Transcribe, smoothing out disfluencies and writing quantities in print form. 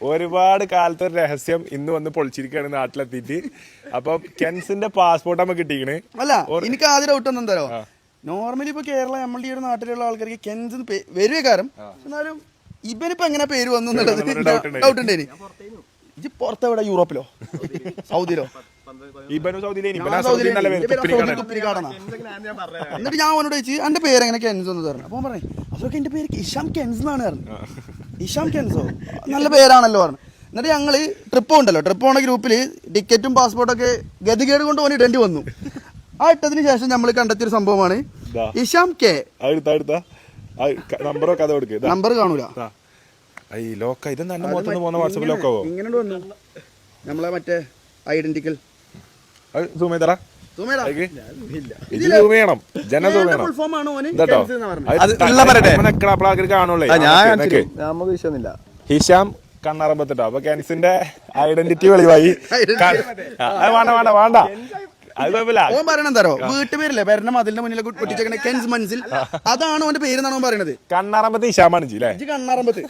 ഒരുപാട് കാലത്തെ ഒരു രഹസ്യം ഇന്ന് വന്ന് പൊളിച്ചിരിക്കുകയാണ് നാട്ടിലെത്തിയിട്ട്. അപ്പൊ കെൻസിന്റെ പാസ്പോർട്ട് നമുക്ക് കിട്ടിക്കണ്. അല്ല എനിക്ക് ആദ്യം ഡൗട്ട് ഒന്നും തരോ. നോർമലി ഇപ്പൊ കേരള നമ്മളുടെ ഈ ഒരു നാട്ടിലുള്ള ആൾക്കാർക്ക് കെൻസ് വരുവേ കാരണം, എന്നാലും ഇവനിപ്പോ എങ്ങനെ പേര് വന്നു എന്നുള്ളത് ഡൗട്ട് ഉണ്ട്. ഇത് പുറത്തെവിടെ, യൂറോപ്പിലോ സൗദിയിലോ? എന്നിട്ട് ഞാൻ അവനോട് ചോദിച്ചു എന്റെ പേര് എങ്ങനെ കെൻസ് എന്ന് പറഞ്ഞു. അപ്പൊ പറഞ്ഞു അതൊക്കെ എന്റെ പേര് ഇഷാം കെൻസ് എന്നാണ് പറഞ്ഞു. ഇഷാം കെൻസോ നല്ല പേരാണല്ലോ പറഞ്ഞു. എന്നിട്ട് ഞങ്ങള് ട്രിപ്പ് ഉണ്ടല്ലോ, ട്രിപ്പ് പോണ ഗ്രൂപ്പിൽ ടിക്കറ്റും പാസ്പോർട്ടൊക്കെ ഗതികേട് കൊണ്ട് ഓന് ഇടേണ്ടി വന്നു. ആ ഇട്ടതിന് ശേഷം നമ്മൾ കണ്ടെത്തിയൊരു സംഭവമാണ് ഇഷാം കെ. നമ്പർ കാണൂല, ഇങ്ങനെ വന്നു നമ്മളെ മറ്റേ ഐഡന്റിക്കൽ. ഹിഷാം കണ്ണറമ്പത്തിട്ടോ. അപ്പൊ കെൻസിന്റെ ഐഡന്റിറ്റി വെളിവായി. വേണ്ട അത് കുഴപ്പമില്ല. ഓൻ പറയണെന്താരോ, വീട്ടുപേരില്ലേ പേരന്റെ മതിലിന്റെ മുന്നിൽ പൊട്ടിച്ചേക്കണ കെൻസ് മനസ്സിൽ, അതാണ് ഓന്റെ പേര് എന്നാണ് ഓൻ പറയണത്. കണ്ണറമ്പത്ത് ഹിഷാമാണ്. കണ്ണറമ്പത്ത്